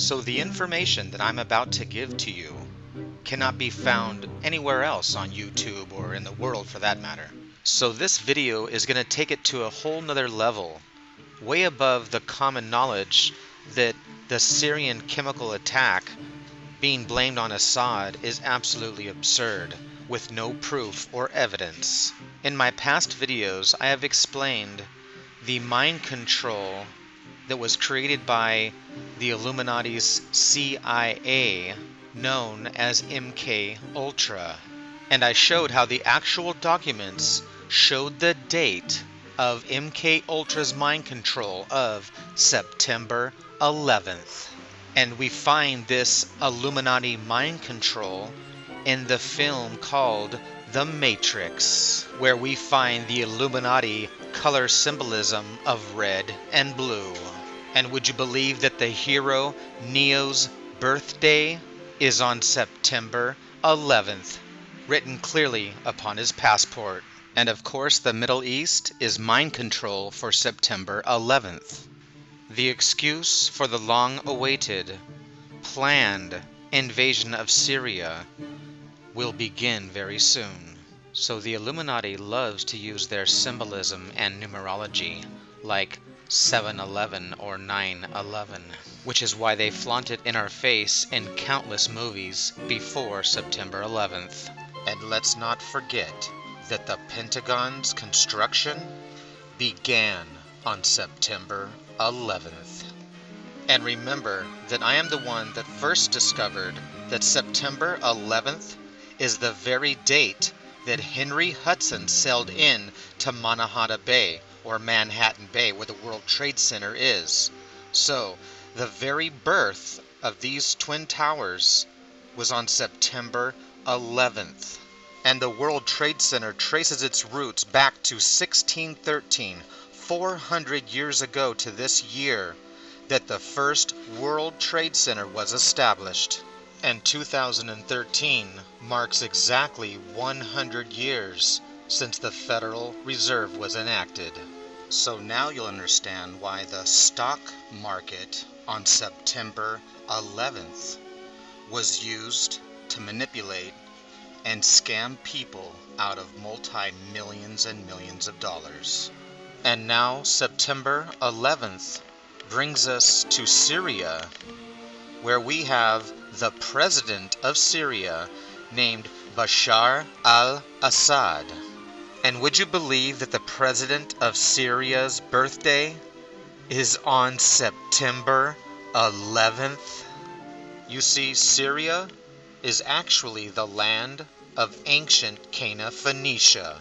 So the information that I'm about to give to you cannot be found anywhere else on YouTube or in the world for that matter. So this video is going to take it to a whole nother level, way above the common knowledge that the Syrian chemical attack being blamed on Assad is absolutely absurd, with no proof or evidence. In my past videos, I have explained the mind control that was created by the Illuminati's CIA, known as MK Ultra. And I showed how the actual documents showed the date of MK Ultra's mind control of September 11th. And we find this Illuminati mind control in the film called The Matrix, where we find the Illuminati color symbolism of red and blue. And would you believe that the hero Neo's birthday is on September 11th, written clearly upon his passport? And of course the Middle East is mind control for September 11th. The excuse for the long-awaited, planned invasion of Syria will begin very soon. So the Illuminati loves to use their symbolism and numerology, like 7/11 or 9/11, which is why they flaunt it in our face in countless movies before September 11th. And let's not forget that the Pentagon's construction began on September 11th. And remember that I am the one that first discovered that September 11th is the very date that Henry Hudson sailed in to Manhattan Bay, or Manhattan Bay, where the World Trade Center is. So, the very birth of these twin towers was on September 11th. And the World Trade Center traces its roots back to 1613, 400 years ago to this year, that the first World Trade Center was established. And 2013 marks exactly 100 years since the Federal Reserve was enacted. So now you'll understand why the stock market on September 11th was used to manipulate and scam people out of multi-millions and millions of dollars. And now September 11th brings us to Syria, where we have the president of Syria named Bashar al-Assad. And would you believe that the president of Syria's birthday is on September 11th? You see, Syria is actually the land of ancient Cana Phoenicia,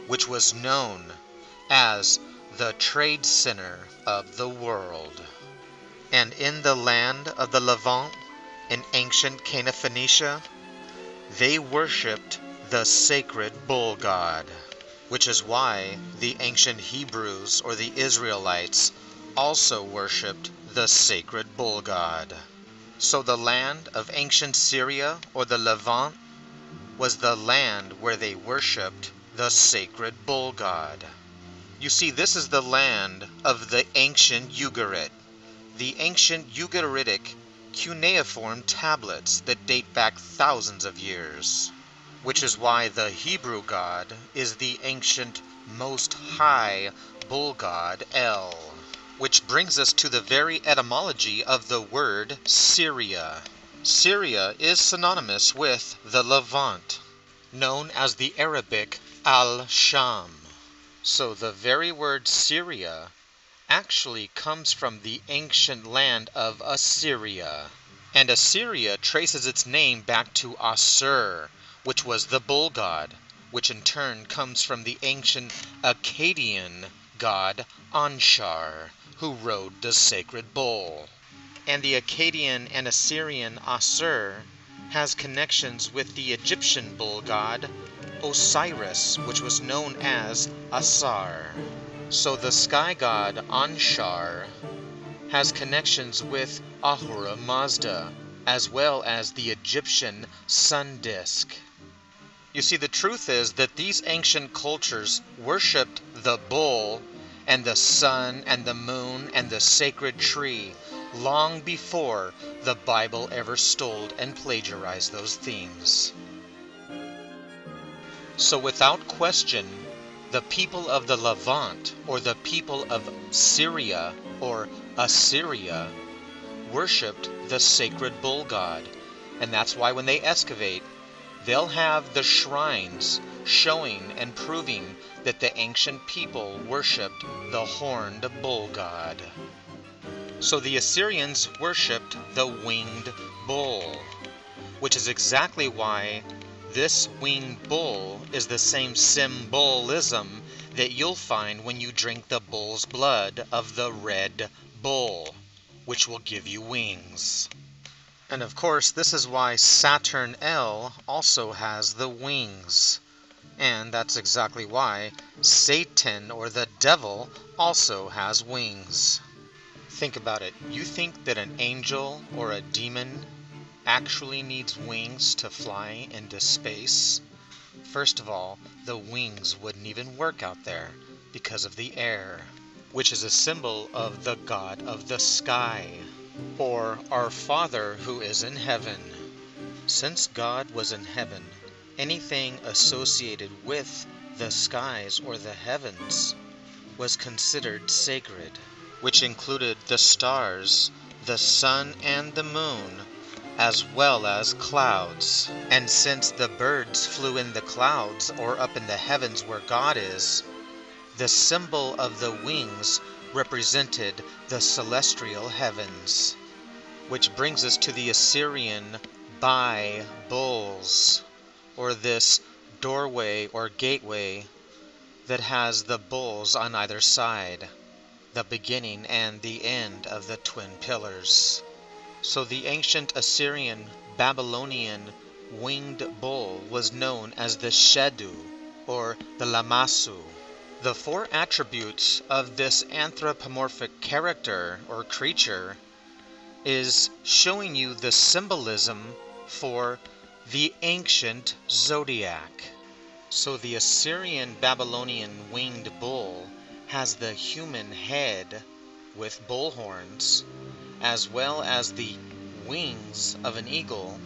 which was known as the trade center of the world. And in the land of the Levant, in ancient Cana Phoenicia, they worshipped the sacred bull god, which is why the ancient Hebrews or the Israelites also worshipped the sacred bull god. So the land of ancient Syria or the Levant was the land where they worshipped the sacred bull god. You see, this is the land of the ancient Ugarit, the ancient Ugaritic cuneiform tablets that date back thousands of years, which is why the Hebrew god is the ancient most high bull god El. Which brings us to the very etymology of the word Syria. Syria is synonymous with the Levant, known as the Arabic Al-Sham. So the very word Syria actually comes from the ancient land of Assyria. And Assyria traces its name back to Assur, which was the bull god, which in turn comes from the ancient Akkadian god Anshar, who rode the sacred bull. And the Akkadian and Assyrian Assur has connections with the Egyptian bull god Osiris, which was known as Asar. So the sky god Anshar has connections with Ahura Mazda, as well as the Egyptian sun disk. You see, the truth is that these ancient cultures worshipped the bull and the sun and the moon and the sacred tree long before the Bible ever stole and plagiarized those themes. So without question, the people of the Levant, or the people of Syria, or Assyria, worshipped the sacred bull god. And that's why when they excavate, they'll have the shrines showing and proving that the ancient people worshipped the horned bull god. So the Assyrians worshipped the winged bull, which is exactly why this winged bull is the same symbolism that you'll find when you drink the bull's blood of the red bull, which will give you wings. And of course, this is why Saturn L also has the wings. And that's exactly why Satan, or the devil, also has wings. Think about it. You think that an angel or a demon actually needs wings to fly into space? First of all, the wings wouldn't even work out there because of the air, which is a symbol of the God of the sky, or our Father who is in heaven. Since God was in heaven, anything associated with the skies or the heavens was considered sacred, which included the stars, the sun and the moon, as well as clouds. And since the birds flew in the clouds or up in the heavens where God is, the symbol of the wings represented the celestial heavens. Which brings us to the Assyrian bulls, or this doorway or gateway that has the bulls on either side, the beginning and the end of the twin pillars. So the ancient Assyrian Babylonian winged bull was known as the Shedu, or the Lamassu. The four attributes of this anthropomorphic character or creature is showing you the symbolism for the ancient zodiac. So the Assyrian Babylonian winged bull has the human head with bull horns, as well as the wings of an eagle,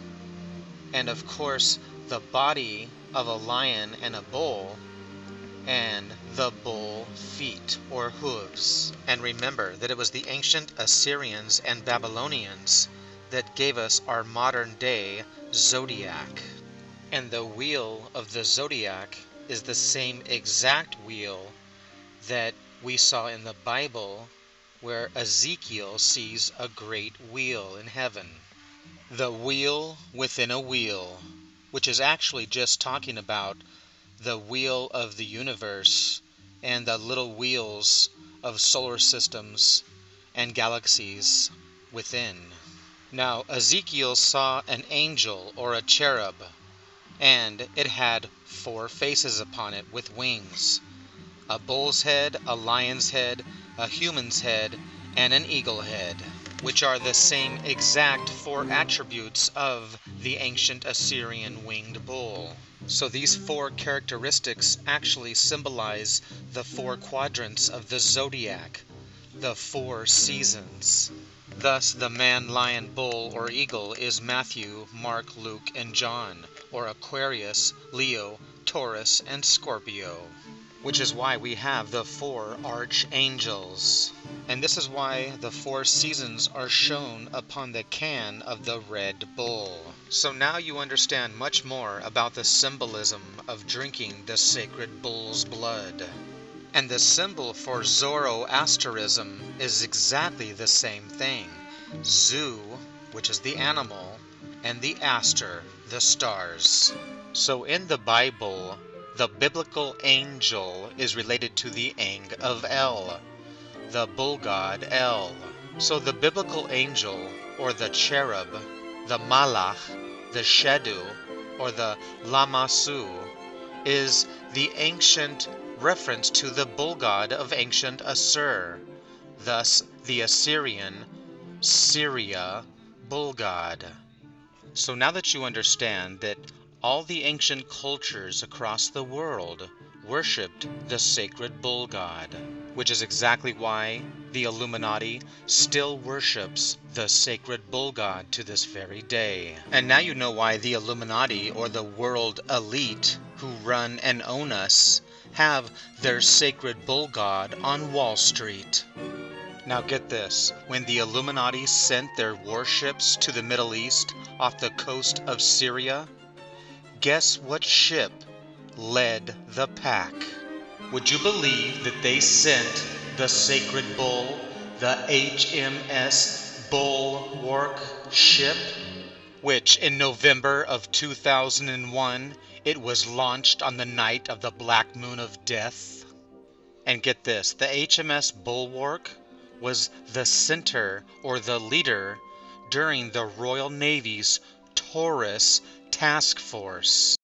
and of course the body of a lion and a bull, and the bull feet or hooves. And remember that it was the ancient Assyrians and Babylonians that gave us our modern day zodiac. And the wheel of the zodiac is the same exact wheel that we saw in the Bible, where Ezekiel sees a great wheel in heaven. The wheel within a wheel, which is actually just talking about the wheel of the universe and the little wheels of solar systems and galaxies within. Now, Ezekiel saw an angel or a cherub, and it had 4 faces upon it with wings: a bull's head, a lion's head, a human's head, and an eagle head, which are the same exact 4 attributes of the ancient Assyrian winged bull. So these 4 characteristics actually symbolize the 4 quadrants of the zodiac, the 4 seasons. Thus the man, lion, bull, or eagle is Matthew, Mark, Luke, and John, or Aquarius, Leo, Taurus, and Scorpio. Which is why we have the 4 archangels. And this is why the 4 seasons are shown upon the can of the Red Bull. So now you understand much more about the symbolism of drinking the sacred bull's blood. And the symbol for Zoroasterism is exactly the same thing. Zu, which is the animal, and the aster, the stars. So in the Bible, the biblical angel is related to the Ang of El, the bull god El. So the biblical angel, or the cherub, the malach, the shedu, or the lamassu, is the ancient reference to the bull god of ancient Assur, thus the Assyrian Syria bull god. So now that you understand that All the ancient cultures across the world worshipped the sacred bull god, which is exactly why the Illuminati still worships the sacred bull god to this very day. And now you know why the Illuminati, or the world elite who run and own us, have their sacred bull god on Wall Street. Now get this, when the Illuminati sent their warships to the Middle East off the coast of Syria, guess what ship led the pack? Would you believe that they sent the sacred bull, the HMS Bulwark ship, which in November of 2001, it was launched on the night of the Black Moon of Death? And get this, the HMS Bulwark was the center or the leader during the Royal Navy's Taurus Task Force.